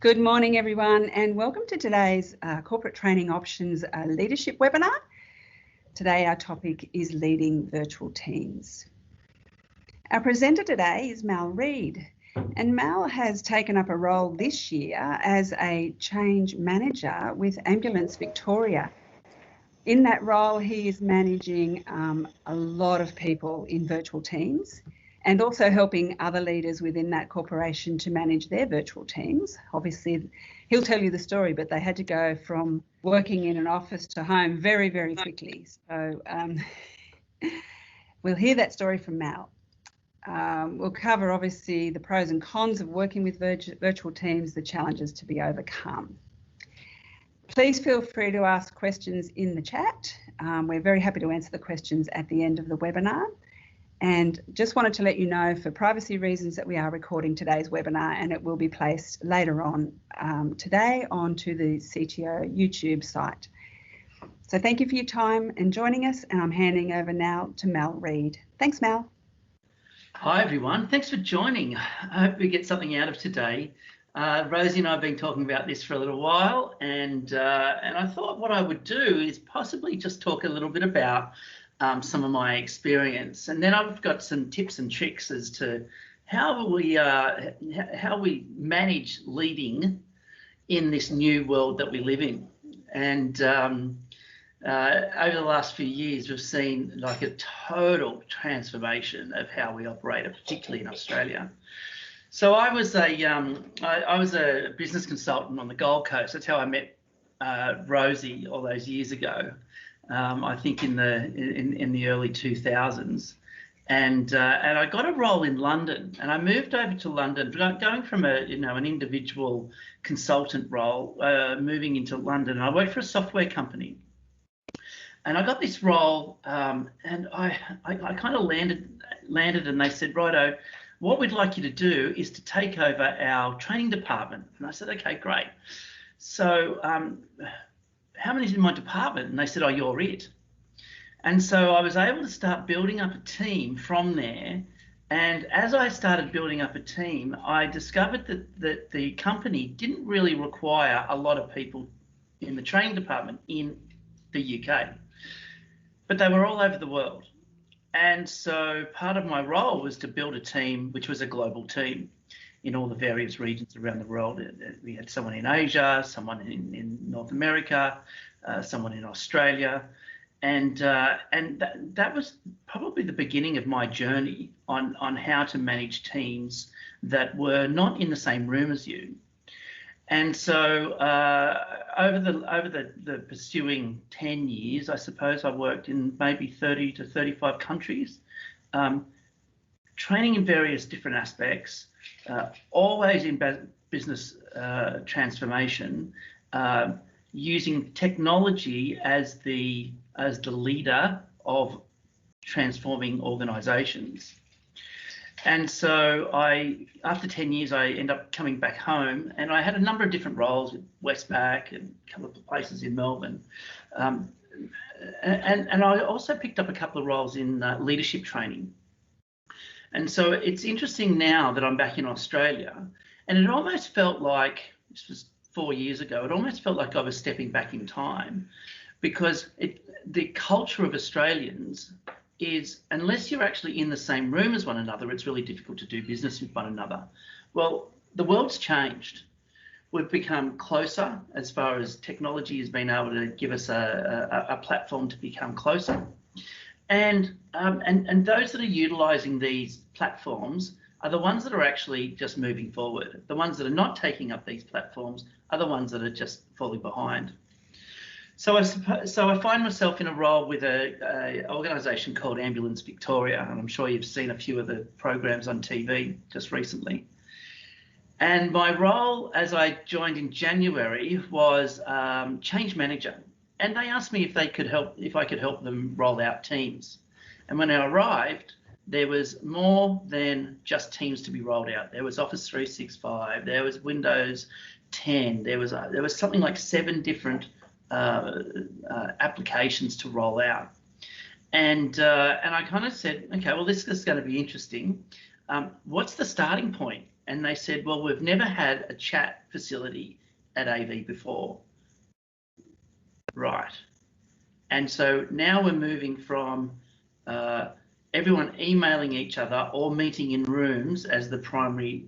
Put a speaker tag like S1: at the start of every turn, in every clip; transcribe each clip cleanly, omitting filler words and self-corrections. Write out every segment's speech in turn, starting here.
S1: Good morning, everyone, and welcome to today's Corporate Training Options Leadership Webinar. Today, our topic is leading virtual teams. Our presenter today is Reid, and Mal has taken up a role this year as a change manager with Ambulance Victoria. In that role, he is managing a lot of people in virtual teams, and also helping other leaders within that corporation to manage their virtual teams. Obviously, he'll tell you the story, but they had to go from working in an office to home very, very quickly. So we'll hear that story from Mal. We'll cover, obviously, the pros and cons of working with virtual teams, the challenges to be overcome. Please feel free to ask questions in the chat. We're very happy to answer the questions at the end of the webinar. And just wanted to let you know, for privacy reasons, that we are recording today's webinar, and it will be placed later on today onto the CTO YouTube site. So thank you for your time and joining us, and I'm handing over now to Reid. Thanks, Mal.
S2: Hi everyone, thanks for joining. I hope we get something out of today. Rosie and I have been talking about this for a little while, and I thought what I would do is possibly just talk a little bit about some of my experience, and then I've got some tips and tricks as to how we manage leading in this new world that we live in. And over the last few years, we've seen like a total transformation of how we operate, particularly in Australia. So I was a business consultant on the Gold Coast. That's how I met Rosie all those years ago. I think in the early 2000s, and I got a role in London, and I moved over to London, going from an individual consultant role, moving into London. And I worked for a software company, and I got this role, and I kind of landed, and they said, righto, what we'd like you to do is to take over our training department. And I said, okay, great. So how many's in my department? And they said, oh, you're it. And so I was able to start building up a team from there. And as I started building up a team, I discovered that the company didn't really require a lot of people in the training department in the UK, but they were all over the world. And so part of my role was to build a team, which was a global team, in all the various regions around the world. We had someone in Asia, someone in North America, someone in Australia, and that was probably the beginning of my journey on how to manage teams that were not in the same room as you. And so over the pursuing 10 years, I suppose I worked in maybe 30 to 35 countries, training in various different aspects, always in business transformation, using technology as the leader of transforming organizations. And so after 10 years, I ended up coming back home, and I had a number of different roles at Westpac and a couple of places in Melbourne. And I also picked up a couple of roles in leadership training. And so it's interesting now that I'm back in Australia, and it almost felt like, this was 4 years ago, it almost felt like I was stepping back in time, because the culture of Australians is, unless you're actually in the same room as one another, it's really difficult to do business with one another. Well, the world's changed. We've become closer as far as technology has been able to give us a platform to become closer. And those that are utilising these platforms are the ones that are actually just moving forward. The ones that are not taking up these platforms are the ones that are just falling behind. So I find myself in a role with an organisation called Ambulance Victoria, and I'm sure you've seen a few of the programs on TV just recently. And my role, as I joined in January, was change manager. And they asked me if I could help them roll out Teams. And when I arrived, there was more than just Teams to be rolled out. There was Office 365, there was Windows 10, there was something like 7 different applications to roll out. And I kind of said, okay, well, this is going to be interesting. What's the starting point? and they said, well, we've never had a chat facility at AV before. Right. And so now we're moving from everyone emailing each other or meeting in rooms as the primary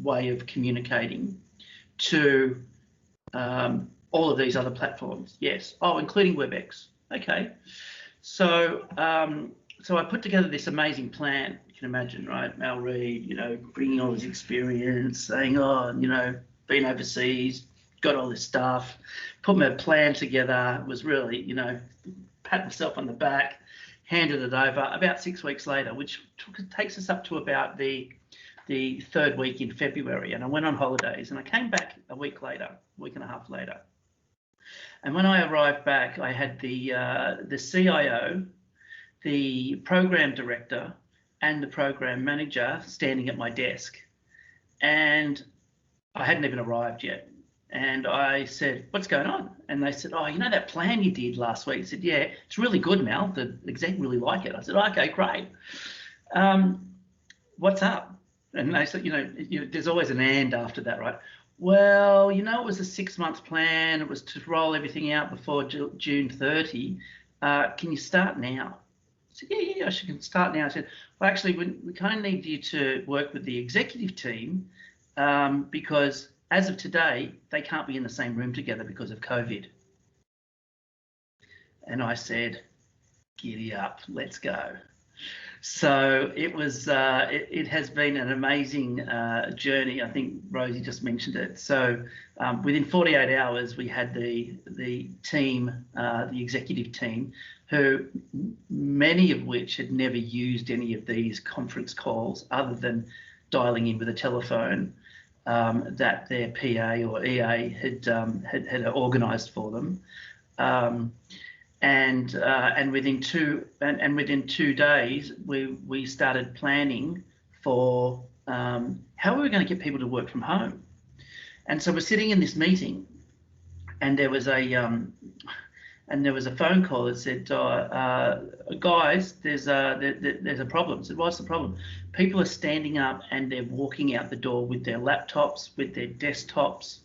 S2: way of communicating to all of these other platforms. Yes. Oh, including WebEx. Okay. So so I put together this amazing plan. You can imagine, right? Reid, you know, bringing all his experience, saying, oh, you know, been overseas, got all this stuff, put my plan together, was really, you know, pat myself on the back, handed it over about 6 weeks later, which takes us up to about the third week in February. And I went on holidays and I came back a week and a half later. And when I arrived back, I had the CIO, the program director, and the program manager standing at my desk. And I hadn't even arrived yet. And I said, what's going on? And they said, oh, you know that plan you did last week? I said, yeah, it's really good, Mal. The exec really like it. I said, okay, great. What's up? And they said, you know, there's always an and after that, right? Well, you know, it was a 6-month plan. It was to roll everything out before June 30. Can you start now? I said, yeah, I can start now. I said, well, actually, we kind of need you to work with the executive team because as of today, they can't be in the same room together because of COVID. And I said, giddy up, let's go. So it was. It has been an amazing journey. I think Rosie just mentioned it. So within 48 hours, we had the team, the executive team, who many of which had never used any of these conference calls other than dialing in with a telephone that their PA or EA had organised for them. And within 2 days, we started planning for how we were going to get people to work from home. And so we're sitting in this meeting, and there was a phone call that said, guys, there's a problem. I said, what's the problem? People are standing up and they're walking out the door with their laptops, with their desktops,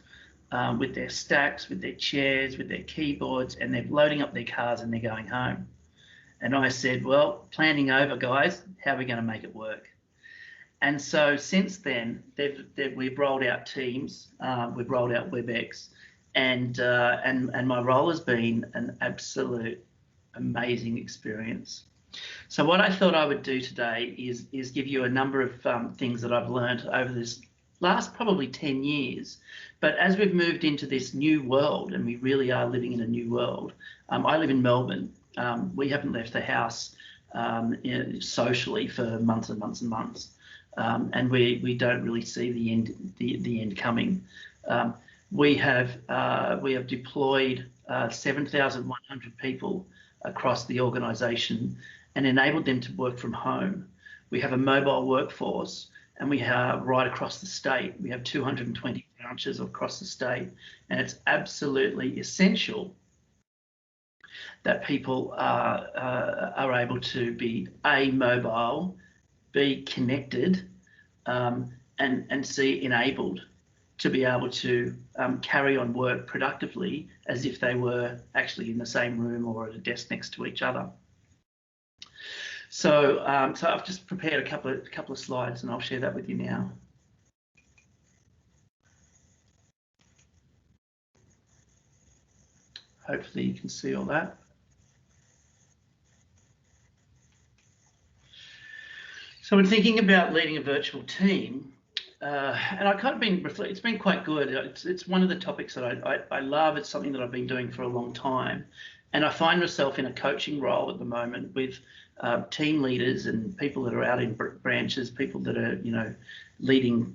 S2: with their stacks, with their chairs, with their keyboards, and they're loading up their cars and they're going home. And I said, well, planning over, guys, how are we going to make it work? And so since then, we've rolled out Teams, we've rolled out WebEx, and my role has been an absolute amazing experience. So what I thought I would do today is give you a number of things that I've learned over this last probably 10 years. But as we've moved into this new world, and we really are living in a new world, I live in Melbourne. We haven't left the house socially for months and months and months, and we don't really see the end coming. We have deployed 7,100 people across the organisation and enabled them to work from home. We have a mobile workforce, and we have right across the state. We have 220 branches across the state, and it's absolutely essential that people are able to be A, mobile, B, connected, and C, enabled to be able to carry on work productively as if they were actually in the same room or at a desk next to each other. So, so I've just prepared a couple of slides, and I'll share that with you now. Hopefully you can see all that. So when thinking about leading a virtual team, and I kind of been reflecting, it's been quite good. It's one of the topics that I love. It's something that I've been doing for a long time. And I find myself in a coaching role at the moment with team leaders and people that are out in branches, people that are, you know, leading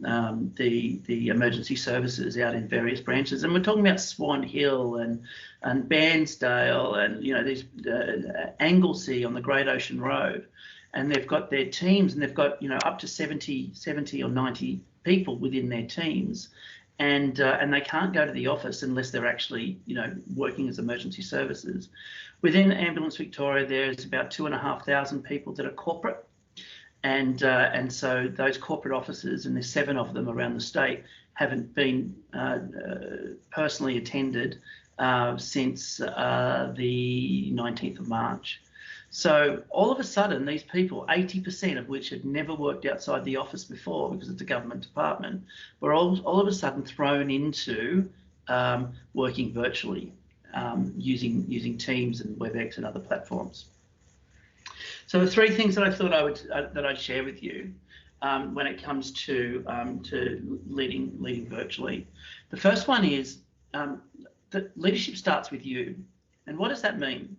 S2: the emergency services out in various branches. And we're talking about Swan Hill and Bairnsdale and, you know, these Anglesey on the Great Ocean Road. And they've got their teams, and they've got, you know, up to 70 or 90 people within their teams. And they can't go to the office unless they're actually, you know, working as emergency services. Within Ambulance Victoria, there's about 2,500 people that are corporate, And so those corporate offices, and there's 7 of them around the state, haven't been personally attended since the 19th of March. So all of a sudden, these people, 80% of which had never worked outside the office before because it's a government department, were all of a sudden thrown into working virtually using Teams and WebEx and other platforms. So the 3 things that I thought I'd share with you when it comes to leading virtually. The first one is that leadership starts with you. And what does that mean?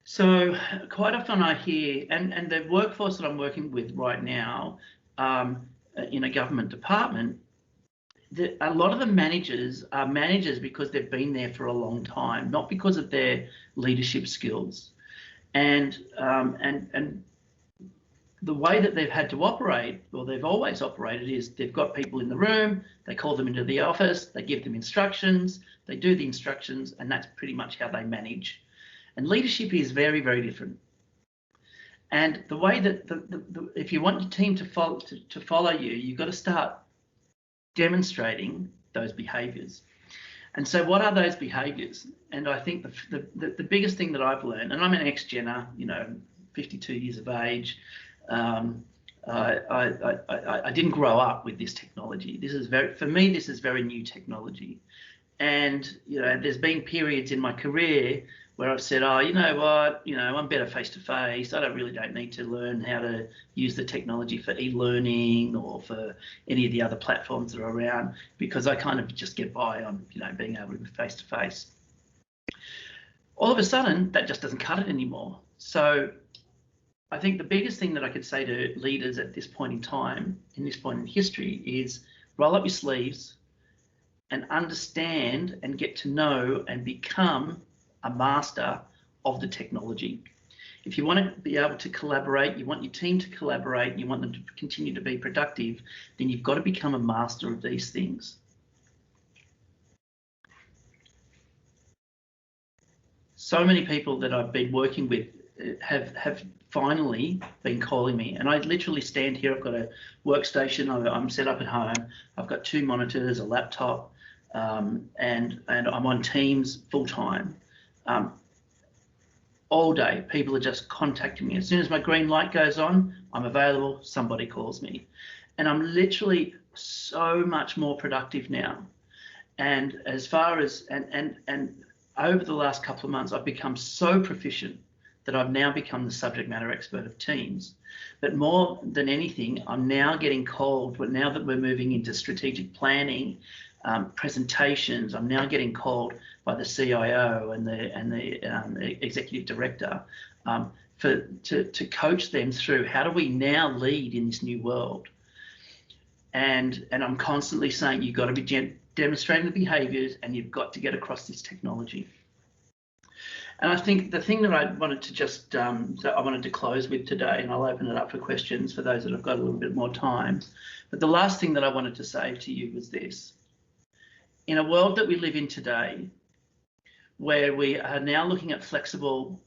S2: So quite often I hear, and the workforce that I'm working with right now in a government department, a lot of the managers are managers because they've been there for a long time, not because of their leadership skills. And the way that they've had to operate, or they've always operated, is they've got people in the room, they call them into the office, they give them instructions, they do the instructions, and that's pretty much how they manage. And leadership is very, very different. And the way that if you want your team to follow you, you've got to start demonstrating those behaviours. And so what are those behaviours? And I think the biggest thing that I've learned, and I'm an ex-Genner, 52 years of age, I didn't grow up with this technology. For me, this is very new technology. And, there's been periods in my career where I've said, oh, you know what, I'm better face-to-face. I don't need to learn how to use the technology for e-learning or for any of the other platforms that are around, because I kind of just get by on, being able to be face-to-face. All of a sudden, that just doesn't cut it anymore. So I think the biggest thing that I could say to leaders at this point in time, in this point in history, is roll up your sleeves and understand and get to know and become a master of the technology. If you want to be able to collaborate, you want your team to collaborate, you want them to continue to be productive, then you've got to become a master of these things. So many people that I've been working with have finally been calling me, and I literally stand here. I've got a workstation. I'm set up at home. I've got 2 monitors, a laptop, and I'm on Teams full time. All day, people are just contacting me. As soon as my green light goes on, I'm available. Somebody calls me, and I'm literally so much more productive now. And as far as and over the last couple of months, I've become so proficient that I've now become the subject matter expert of Teams. But more than anything, I'm now getting called, but now that we're moving into strategic planning, presentations, I'm now getting called by the CIO and the executive director to coach them through how do we now lead in this new world. And I'm constantly saying you've got to be demonstrating the behaviours, and you've got to get across this technology. And I think the thing that I wanted to close with today, and I'll open it up for questions for those that have got a little bit more time, but the last thing that I wanted to say to you was this. In a world that we live in today, where we are now looking at flexible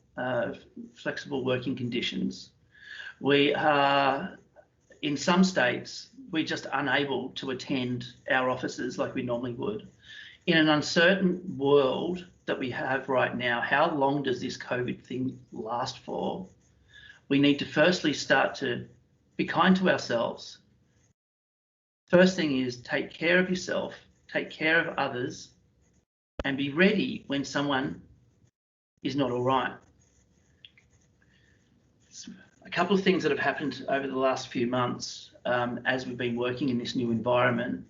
S2: working conditions, we are, in some states, we're just unable to attend our offices like we normally would. In an uncertain world that we have right now, how long does this COVID thing last for? We need to firstly start to be kind to ourselves. First thing is take care of yourself, take care of others, and be ready when someone is not all right. A couple of things that have happened over the last few months as we've been working in this new environment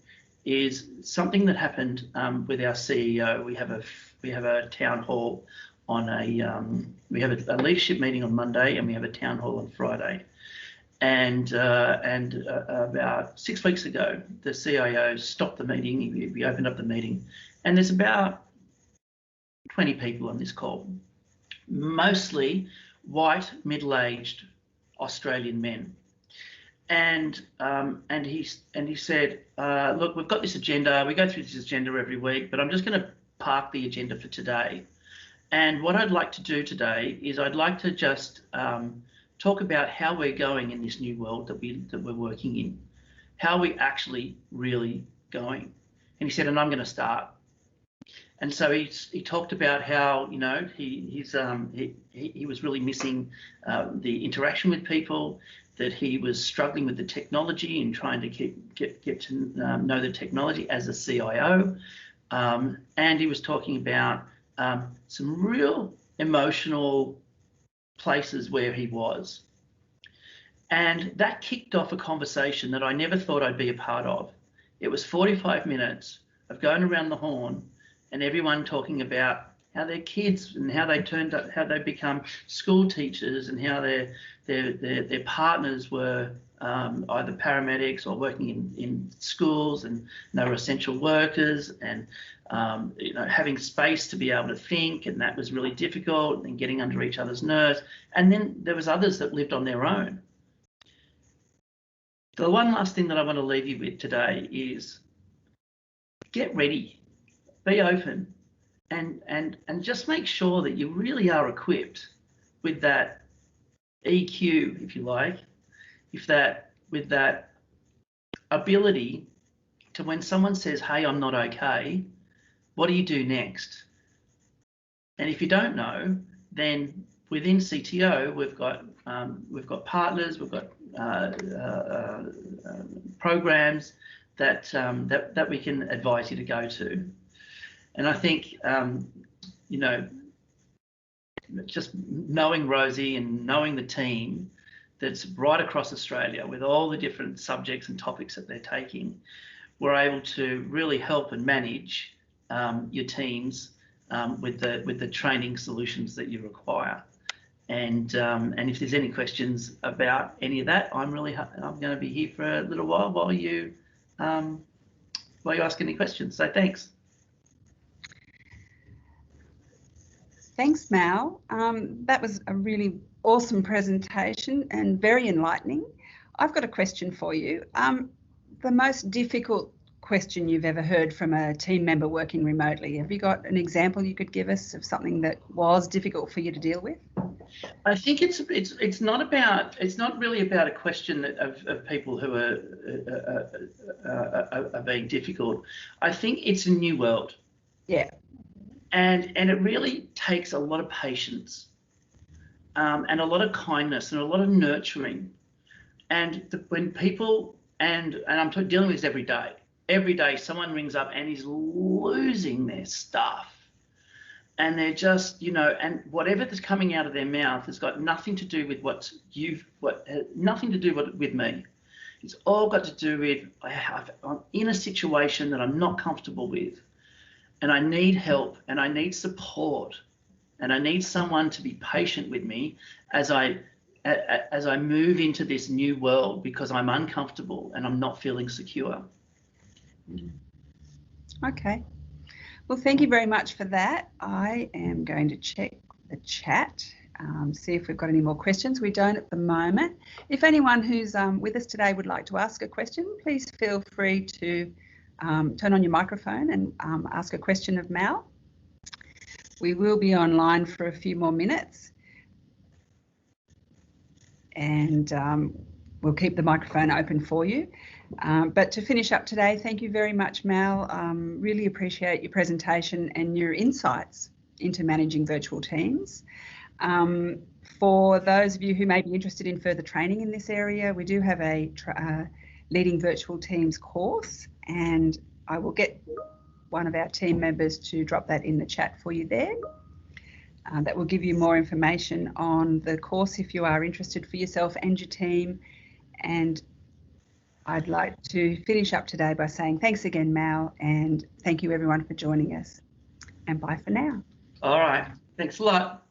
S2: is something that happened with our CEO. We have a town hall on we have a leadership meeting on Monday, and we have a town hall on Friday. And about 6 weeks ago, the CIO stopped the meeting. We opened up the meeting, and there's about 20 people on this call, mostly white, middle-aged Australian men. And he said, look, we've got this agenda. We go through this agenda every week, but I'm just going to park the agenda for today. And what I'd like to do today is I'd like to just talk about how we're going in this new world that we're working in. How are we actually really going? And he said, and I'm going to start. And so he talked about how, you know, he was really missing the interaction with people, that he was struggling with the technology and trying to get to know the technology as a CIO. And he was talking about some real emotional places where he was. And that kicked off a conversation that I never thought I'd be a part of. It was 45 minutes of going around the horn and everyone talking about how their kids and how they turned up, how they become school teachers, and how their partners were either paramedics or working in schools, and they were essential workers, and you know, having space to be able to think, and that was really difficult, and getting under each other's nerves. And then there was others that lived on their own. The one last thing that I want to leave you with today is get ready, be open, and just make sure that you really are equipped with that EQ, if you like, with that ability to, when someone says, hey, I'm not okay, what do you do next? And if you don't know, then within CTO, we've got partners, we've got programs that we can advise you to go to. And I think, you know, just knowing Rosie and knowing the team that's right across Australia with all the different subjects and topics that they're taking, we're able to really help and manage your teams with the training solutions that you require. And if there's any questions about any of that, I'm going to be here for a little while you ask any questions. So thanks.
S1: Thanks, Mal. That was a really awesome presentation and very enlightening. I've got a question for you. The most difficult question you've ever heard from a team member working remotely. Have you got an example you could give us of something that was difficult for you to deal with?
S2: I think it's not really about a question of people who are being difficult. I think it's a new world.
S1: Yeah. And
S2: it really takes a lot of patience and a lot of kindness and a lot of nurturing. And when people, and I'm dealing with this every day. Every day someone rings up and is losing their stuff. And they're just, you know, and whatever that's coming out of their mouth has got nothing to do with nothing to do with me. It's all got to do with I'm in a situation that I'm not comfortable with, and I need help, and I need support, and I need someone to be patient with me as I move into this new world, because I'm uncomfortable and I'm not feeling secure.
S1: Okay. Well, thank you very much for that. I am going to check the chat, see if we've got any more questions. We don't at the moment. If anyone who's with us today would like to ask a question, please feel free to turn on your microphone and ask a question of Mal. We will be online for a few more minutes, and we'll keep the microphone open for you. But to finish up today, thank you very much, Mal. Really appreciate your presentation and your insights into managing virtual teams. For those of you who may be interested in further training in this area, we do have a Leading Virtual Teams course, and I will get one of our team members to drop that in the chat for you there. That will give you more information on the course if you are interested for yourself and your team. And I'd like to finish up today by saying thanks again, Mal, and thank you everyone for joining us. And bye for now.
S2: All right. Thanks a lot.